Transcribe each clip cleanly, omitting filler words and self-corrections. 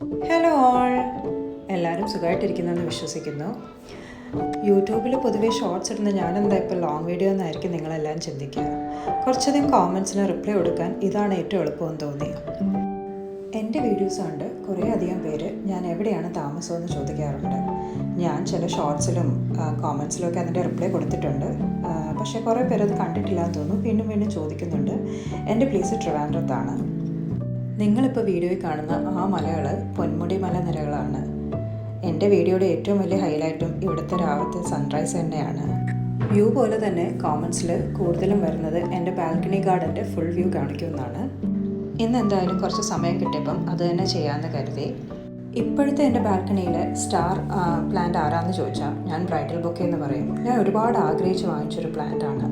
Hello all, എല്ലാവരും സുഖമായിട്ടിരിക്കുന്നെന്ന് വിശ്വസിക്കുന്നു. യൂട്യൂബിൽ പൊതുവേ ഷോർട്സ് ഇടുന്ന ഞാനെന്താ ഇപ്പോൾ ലോങ് വീഡിയോ എന്നായിരിക്കും നിങ്ങളെല്ലാം ചിന്തിക്കുക. കുറച്ചധികം കോമൻസിന് റിപ്ലൈ കൊടുക്കാൻ ഇതാണ് ഏറ്റവും എളുപ്പമെന്ന് തോന്നി. എൻ്റെ വീഡിയോസ് കണ്ട് കുറേ അധികം പേര് ഞാൻ എവിടെയാണ് താമസമെന്ന് ചോദിക്കാറുണ്ട്. ഞാൻ ചില ഷോർട്സിലും കോമൻസിലും ഒക്കെ അതിൻ്റെ റിപ്ലൈ കൊടുത്തിട്ടുണ്ട്. പക്ഷേ കുറേ പേരത് കണ്ടിട്ടില്ല എന്ന് തോന്നുന്നു. വീണ്ടും വീണ്ടും ചോദിക്കുന്നുണ്ട്. എൻ്റെ പ്ലേസ് ട്രിവാൻഡ്രത്താണ്. നിങ്ങളിപ്പോൾ വീഡിയോയിൽ കാണുന്ന ആ മലകൾ പൊന്മുടി മലനിരകളാണ്. എൻ്റെ വീഡിയോയുടെ ഏറ്റവും വലിയ ഹൈലൈറ്റും ഇവിടുത്തെ രാവിലത്തെ സൺറൈസ് തന്നെയാണ്. വ്യൂ പോലെ തന്നെ കോമൻസിൽ കൂടുതലും വരുന്നത് എൻ്റെ ബാൽക്കണി ഗാർഡൻ്റെ ഫുൾ വ്യൂ കാണിക്കുമെന്നാണ്. ഇന്ന് എന്തായാലും കുറച്ച് സമയം കിട്ടിയപ്പം അത് തന്നെ ചെയ്യാമെന്ന് കരുതി. ഇപ്പോഴത്തെ എൻ്റെ ബാൽക്കണിയിൽ സ്റ്റാർ പ്ലാന്റ് ആരാന്ന് ചോദിച്ചാൽ ഞാൻ ബ്രൈഡൽ ബൊക്കെ എന്ന് പറയും. ഞാൻ ഒരുപാട് ആഗ്രഹിച്ച് വാങ്ങിച്ചൊരു പ്ലാന്റാണ്.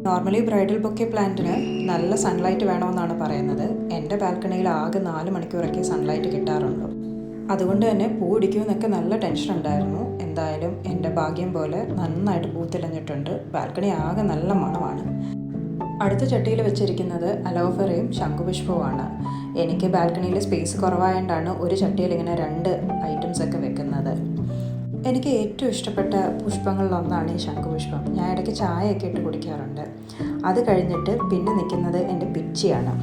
നോർമലി ബ്രൈഡൽ ബൊക്കെ പ്ലാന്റിന് നല്ല സൺലൈറ്റ് വേണമെന്നാണ് പറയുന്നത്. എൻ്റെ ബാൽക്കണിയിൽ ആകെ 4 മണിക്കൂറൊക്കെ സൺലൈറ്റ് കിട്ടാറുള്ളൂ. അതുകൊണ്ട് തന്നെ പൂ ഇടിക്കുമെന്നൊക്കെ നല്ല ടെൻഷൻ ഉണ്ടായിരുന്നു. എന്തായാലും എൻ്റെ ഭാഗ്യം പോലെ നന്നായിട്ട് പൂത്തിലഞ്ഞിട്ടുണ്ട്. ബാൽക്കണി ആകെ നല്ല മണമാണ്. അടുത്ത ചട്ടിയിൽ വെച്ചിരിക്കുന്നത് അലോവേറയും ശംഖുപുഷ്പവുമാണ്. എനിക്ക് ബാൽക്കണിയിൽ സ്പേസ് കുറവായതുകൊണ്ടാണ് ഒരു ചട്ടിയിൽ ഇങ്ങനെ 2 ഐറ്റംസൊക്കെ വെക്കുന്നത്. എനിക്ക് ഏറ്റവും ഇഷ്ടപ്പെട്ട പുഷ്പങ്ങളിലൊന്നാണ് ഈ ശംഖുപുഷ്പം. ഞാൻ ഇടയ്ക്ക് ചായയൊക്കെ ഇട്ട് കുടിക്കാറുണ്ട്. അത് കഴിഞ്ഞിട്ട് പിന്നെ നിൽക്കുന്നത് എൻ്റെ പിച്ചിയാണ്.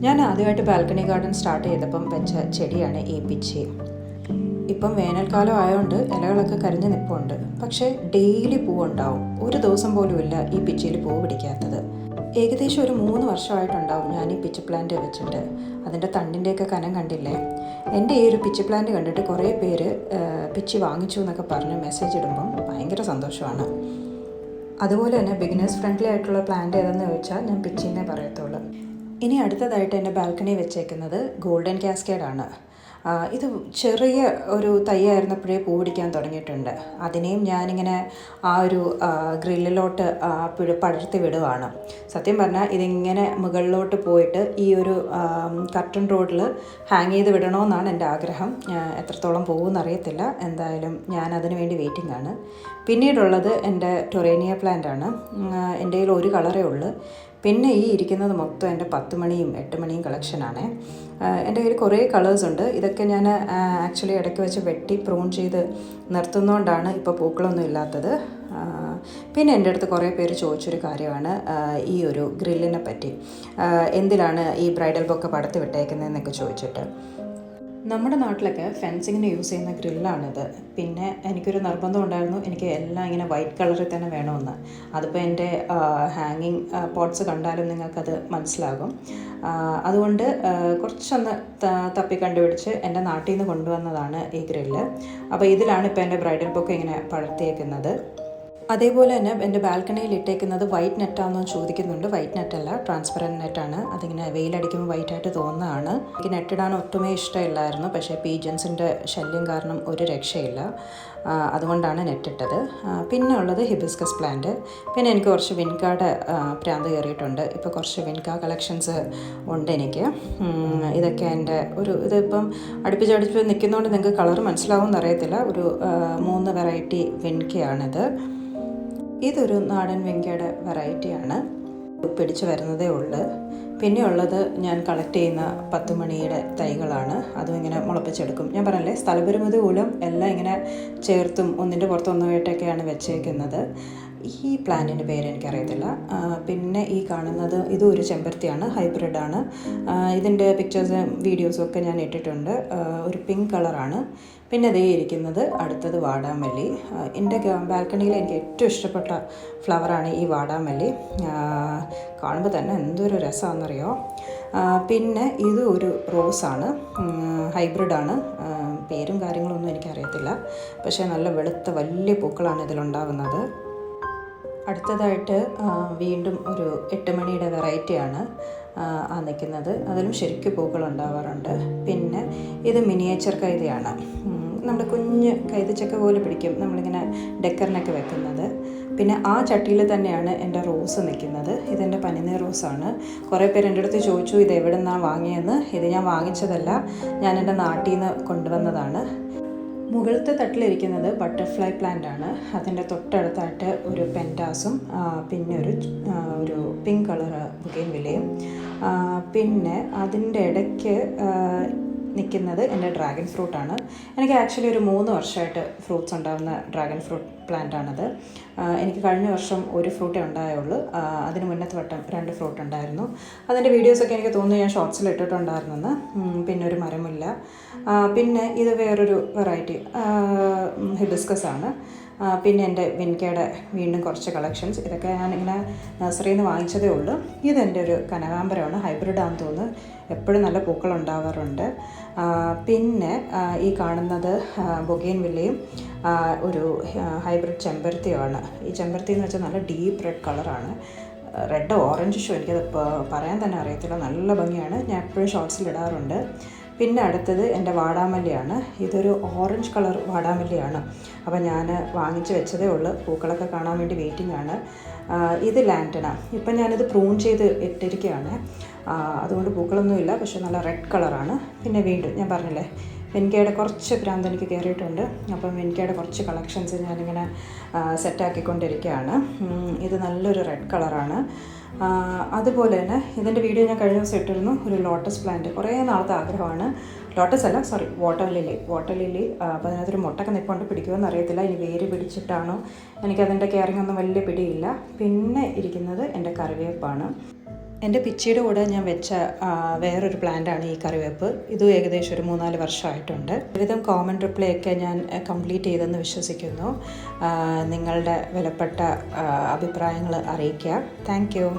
ഞാൻ ആദ്യമായിട്ട് ബാൽക്കണി ഗാർഡൻ സ്റ്റാർട്ട് ചെയ്തപ്പം വെച്ച ചെടിയാണ് ഈ പിച്ചി. ഇപ്പം വേനൽക്കാലം ആയതുകൊണ്ട് ഇലകളൊക്കെ കരിഞ്ഞ് നിൽപ്പുണ്ട്. പക്ഷേ ഡെയിലി പൂവുണ്ടാവും. ഒരു ദിവസം പോലും ഇല്ല ഈ പിച്ചിയിൽ പൂവ് പിടിക്കാത്തത്. ഏകദേശം ഒരു 3 വർഷമായിട്ടുണ്ടാവും ഞാൻ ഈ പിച്ചി പ്ലാന്റ് വെച്ചിട്ട്. അതിൻ്റെ തണ്ടിൻ്റെയൊക്കെ കനം കണ്ടില്ലേ? എൻ്റെ ഈ ഒരു പിച്ചി പ്ലാന്റ് കണ്ടിട്ട് കുറേ പേര് പിച്ചി വാങ്ങിച്ചു എന്നൊക്കെ പറഞ്ഞ് മെസ്സേജ് ഇടുമ്പം ഭയങ്കര സന്തോഷമാണ്. അതുപോലെ തന്നെ ബിഗിനേഴ്സ് ഫ്രണ്ട്ലി ആയിട്ടുള്ള പ്ലാന്റ് ഏതെന്ന് ചോദിച്ചാൽ ഞാൻ പിച്ചിന്നേ പറയത്തുള്ളൂ. ഇനി അടുത്തതായിട്ട് എൻ്റെ ബാൽക്കണി വെച്ചേക്കുന്നത് ഗോൾഡൻ കാസ്കേഡാണ്. ഇത് ചെറിയ ഒരു തൈയായിരുന്നപ്പോഴേ പൂ പിടിക്കാൻ തുടങ്ങിയിട്ടുണ്ട്. അതിനെയും ഞാനിങ്ങനെ ആ ഒരു ഗ്രില്ലിലോട്ട് പടർത്തി വിടുവാണ്. സത്യം പറഞ്ഞാൽ ഇതിങ്ങനെ മുകളിലോട്ട് പോയിട്ട് ഈ ഒരു കർട്ടൺ റോഡിൽ ഹാങ് ചെയ്ത് വിടണമെന്നാണ് എൻ്റെ ആഗ്രഹം. എത്രത്തോളം പോകുമെന്ന് അറിയത്തില്ല. എന്തായാലും ഞാൻ അതിന് വേണ്ടി വെയിറ്റിംഗ് ആണ്. പിന്നീടുള്ളത് എൻ്റെ ടൊറേനിയ പ്ലാന്റ് ആണ്. എൻ്റെ കയ്യിൽ ഒരു കളറേ ഉള്ളൂ. പിന്നെ ഈ ഇരിക്കുന്നത് മൊത്തം എൻ്റെ 10 മണിയും 8 മണിയും കളക്ഷനാണ്. എൻ്റെ കയ്യിൽ കുറേ കളേഴ്സ് ഉണ്ട്. ഇതൊക്കെ ഞാൻ ആക്ച്വലി ഇടയ്ക്ക് വെച്ച് വെട്ടി പ്രൂൺ ചെയ്ത് നിർത്തുന്നതുകൊണ്ടാണ് ഇപ്പോൾ പൂക്കളൊന്നും ഇല്ലാത്തത്. പിന്നെ എൻ്റെ അടുത്ത് കുറേ പേര് ചോദിച്ചൊരു കാര്യമാണ് ഈ ഒരു ഗ്രില്ലിനെ പറ്റി. എന്തിലാണ് ഈ ബ്രൈഡൽ ബൊക്കെ പടർത്തി വിട്ടേക്കുന്നതെന്നൊക്കെ ചോദിച്ചിട്ട്. നമ്മുടെ നാട്ടിലൊക്കെ ഫെൻസിങ്ങിന് യൂസ് ചെയ്യുന്ന ഗ്രില്ലാണിത്. പിന്നെ എനിക്കൊരു നിർബന്ധം ഉണ്ടായിരുന്നു, എനിക്ക് എല്ലാം ഇങ്ങനെ വൈറ്റ് കളറിൽ തന്നെ വേണമെന്ന്. അതിപ്പോൾ എൻ്റെ ഹാങ്ങിങ് പോട്ട്സ് കണ്ടാലും നിങ്ങൾക്കത് മനസ്സിലാകും. അതുകൊണ്ട് കുറച്ചൊന്ന് തപ്പി കണ്ടുപിടിച്ച് എൻ്റെ നാട്ടിൽ നിന്ന് കൊണ്ടുവന്നതാണ് ഈ ഗ്രില്ല്. അപ്പോൾ ഇതിലാണ് ഇപ്പോൾ എൻ്റെ ബ്രൈഡൽ ബൊക്കെ ഇങ്ങനെ പടർത്തിയേക്കുന്നത്. അതേപോലെ തന്നെ എൻ്റെ ബാൽക്കണിയിൽ ഇട്ടേക്കുന്നത് വൈറ്റ് നെറ്റാണെന്ന് ചോദിക്കുന്നുണ്ട്. വൈറ്റ് നെറ്റല്ല, ട്രാൻസ്പെറൻറ്റ് നെറ്റാണ്. അതിങ്ങനെ വെയിലടിക്കുമ്പോൾ വൈറ്റായിട്ട് തോന്നുന്നതാണ്. എനിക്ക് നെറ്റിടാൻ ഒട്ടുമേ ഇഷ്ടമില്ലായിരുന്നു. പക്ഷേ പീജൻസിൻ്റെ ശല്യം കാരണം ഒരു രക്ഷയില്ല. അതുകൊണ്ടാണ് നെറ്റിട്ടത്. പിന്നെ ഉള്ളത് ഹിബിസ്കസ് പ്ലാന്റ്. പിന്നെ എനിക്ക് കുറച്ച് വിൻകായുടെ പ്രാന്ത് കയറിയിട്ടുണ്ട്. ഇപ്പോൾ കുറച്ച് വിൻക കളക്ഷൻസ് ഉണ്ട് എനിക്ക്. ഇതൊക്കെ എൻ്റെ ഇതിപ്പം അടുപ്പിച്ച് നിൽക്കുന്നതുകൊണ്ട് നിങ്ങൾക്ക് കളർ മനസ്സിലാവുമെന്ന് അറിയത്തില്ല. ഒരു 3 വെറൈറ്റി വിൻകയാണിത്. ഇതൊരു നാടൻ വെങ്കയുടെ വെറൈറ്റിയാണ്. പിടിച്ചു വരുന്നതേ ഉള്ളൂ. പിന്നെ ഉള്ളത് ഞാൻ കളക്ട് ചെയ്യുന്ന 10 മണിയുടെ തൈകളാണ്. അതും ഇങ്ങനെ മുളപ്പിച്ചെടുക്കും. ഞാൻ പറഞ്ഞല്ലേ, സ്ഥലപരിമിതി മൂലം എല്ലാം ഇങ്ങനെ ചേർത്തും ഒന്നിൻ്റെ പുറത്ത് ഒന്നുമായിട്ടൊക്കെയാണ് വെച്ചേക്കുന്നത്. ഈ പ്ലാന്റിൻ്റെ പേര് എനിക്കറിയത്തില്ല. പിന്നെ ഈ കാണുന്നത് ഇതും ഒരു ചെമ്പരത്തിയാണ്, ഹൈബ്രിഡാണ്. ഇതിൻ്റെ പിക്ചേഴ്സും വീഡിയോസും ഒക്കെ ഞാൻ ഇട്ടിട്ടുണ്ട്. ഒരു പിങ്ക് കളറാണ്. പിന്നെ അതേ ഇരിക്കുന്നത് അടുത്തത് വാടാമല്ലി. എൻ്റെ ബാൽക്കണിയിൽ എനിക്ക് ഏറ്റവും ഇഷ്ടപ്പെട്ട ഫ്ലവറാണ് ഈ വാടാമല്ലി. കാണുമ്പോൾ തന്നെ എന്തൊരു രസമാണെന്നറിയോ. പിന്നെ ഇത് ഒരു റോസാണ്, ഹൈബ്രിഡാണ്. പേരും കാര്യങ്ങളൊന്നും എനിക്കറിയത്തില്ല. പക്ഷേ നല്ല വെളുത്ത വലിയ പൂക്കളാണ് ഇതിലുണ്ടാകുന്നത്. അടുത്തതായിട്ട് വീണ്ടും ഒരു 8 മണിയുടെ വെറൈറ്റിയാണ് നിൽക്കുന്നത്. അതിലും ശരിക്കും പൂക്കൾ ഉണ്ടാവാറുണ്ട്. പിന്നെ ഇത് മിനിയേച്ചർ കൈതയാണ്. നമ്മുടെ കുഞ്ഞ് കൈതച്ചക്ക പോലെ പിടിക്കും, നമ്മളിങ്ങനെ ഡെക്കറിനൊക്കെ വെക്കുന്നത്. പിന്നെ ആ ചട്ടിയിൽ തന്നെയാണ് എൻ്റെ റോസ് നിൽക്കുന്നത്. ഇതെൻ്റെ പനിനീർ റോസാണ്. കുറേ പേര് എൻ്റെ അടുത്ത് ചോദിച്ചു ഇത് എവിടെ നിന്നാണ് വാങ്ങിയെന്ന്. ഇത് ഞാൻ വാങ്ങിച്ചതല്ല, ഞാൻ എൻ്റെ നാട്ടിൽ നിന്ന് കൊണ്ടുവന്നതാണ്. മുകളിലത്തെ തട്ടിലിരിക്കുന്നത് ബട്ടർഫ്ലൈ പ്ലാന്റ് ആണ്. അതിൻ്റെ തൊട്ടടുത്തായിട്ട് ഒരു പെൻറ്റാസും പിന്നെ ഒരു പിങ്ക് കളർ ബുഗെയിൻവില്ലയും പിന്നെ അതിൻ്റെ ഇടയ്ക്ക് നിൽക്കുന്നത് എൻ്റെ ഡ്രാഗൺ ഫ്രൂട്ടാണ്. എനിക്ക് ആക്ച്വലി ഒരു 3 വർഷമായിട്ട് ഫ്രൂട്ട്സ് ഉണ്ടാകുന്ന ഡ്രാഗൺ ഫ്രൂട്ട് പ്ലാന്റാണത്. എനിക്ക് കഴിഞ്ഞ വർഷം ഒരു ഫ്രൂട്ടേ ഉണ്ടായുള്ളൂ. അതിന് മുന്നത്തെ വട്ടം 2 ഫ്രൂട്ട് ഉണ്ടായിരുന്നു. അതിൻ്റെ വീഡിയോസൊക്കെ എനിക്ക് തോന്നുന്നു ഞാൻ ഷോർട്സിൽ ഇട്ടിട്ടുണ്ടായിരുന്നെന്ന്. പിന്നെ ഒരു മരമില്ല. പിന്നെ ഇത് വേറൊരു വെറൈറ്റി ഹിബിസ്കസ് ആണ്. പിന്നെ എൻ്റെ വിൻകയുടെ വീണ്ടും കുറച്ച് കളക്ഷൻസ്. ഇതൊക്കെ ഞാനിങ്ങനെ നഴ്സറിയിൽ നിന്ന് വാങ്ങിച്ചതേ ഉള്ളൂ. ഇതെൻ്റെ ഒരു കനകാംബരമാണ്, ഹൈബ്രിഡാണെന്ന് തോന്നുന്നു. എപ്പോഴും നല്ല പൂക്കൾ ഉണ്ടാവാറുണ്ട്. പിന്നെ ഈ കാണുന്നത് ബൊഗെയിൻവില്ലയും ഒരു ഹൈബ്രിഡ് ചെമ്പരത്തിയുമാണ്. ഈ ചെമ്പരത്തി എന്ന് വെച്ചാൽ നല്ല ഡീപ്പ് റെഡ് കളറാണ്. റെഡ് ഓറഞ്ച് ഷോ എനിക്കത് പറയാൻ തന്നെ അറിയത്തില്ല. നല്ല ഭംഗിയാണ്. ഞാൻ എപ്പോഴും ഷോർട്സിൽ ഇടാറുണ്ട്. പിന്നെ അടുത്തത് എൻ്റെ വാടാമല്ലിയാണ്. ഇതൊരു ഓറഞ്ച് കളർ വാടാമല്ലിയാണ്. അപ്പോൾ ഞാൻ വാങ്ങിച്ച് വെച്ചതേ ഉള്ളൂ. പൂക്കളൊക്കെ കാണാൻ വേണ്ടി വെയിറ്റിംഗ് ആണ്. ഇത് ലാൻറ്റന. ഇപ്പം ഞാനിത് പ്രൂൺ ചെയ്ത് ഇട്ടിരിക്കുകയാണ്. അതുകൊണ്ട് പൂക്കളൊന്നുമില്ല, പക്ഷേ നല്ല റെഡ് കളറാണ്. പിന്നെ വീണ്ടും ഞാൻ പറഞ്ഞില്ലേ, വെൻകയുടെ കുറച്ച് ഭ്രാന്ത് എനിക്ക് കയറിയിട്ടുണ്ട്. അപ്പം വെൻകയുടെ കുറച്ച് കളക്ഷൻസ് ഞാനിങ്ങനെ സെറ്റാക്കിക്കൊണ്ടിരിക്കുകയാണ്. ഇത് നല്ലൊരു റെഡ് കളറാണ്. അതുപോലെ തന്നെ ഇതിൻ്റെ വീഡിയോ ഞാൻ കഴിഞ്ഞ ദിവസം ഇട്ടിരുന്നു. ഒരു ലോട്ടസ് പ്ലാന്റ്, കുറേ നാളത്തെ ആഗ്രഹമാണ്. ലോട്ടസ് അല്ല, സോറി, വാട്ടർ ലില്ലി. അപ്പോൾ അതിനകത്തൊരു മുട്ടൊക്കെ നിൽക്കൊണ്ട് പിടിക്കുമെന്ന് അറിയത്തില്ല. ഇനി വേര് പിടിച്ചിട്ടാണോ, എനിക്കതിൻ്റെ കെയറിങ് ഒന്നും വലിയ പിടിയില്ല. പിന്നെ ഇരിക്കുന്നത് എൻ്റെ കറിവേപ്പാണ്. എൻ്റെ പിച്ചിയുടെ കൂടെ ഞാൻ വെച്ച വേറൊരു പ്ലാന്റാണ് ഈ കറിവേപ്പ്. ഇതും ഏകദേശം ഒരു 3-4 വർഷമായിട്ടുണ്ട്. ഒരുവിധം കോമൻറ്റ് റിപ്ലൈ ഒക്കെ ഞാൻ കംപ്ലീറ്റ് ചെയ്തെന്ന് വിശ്വസിക്കുന്നു. നിങ്ങളുടെ വിലപ്പെട്ട അഭിപ്രായങ്ങൾ അറിയിക്കുക. Thank you.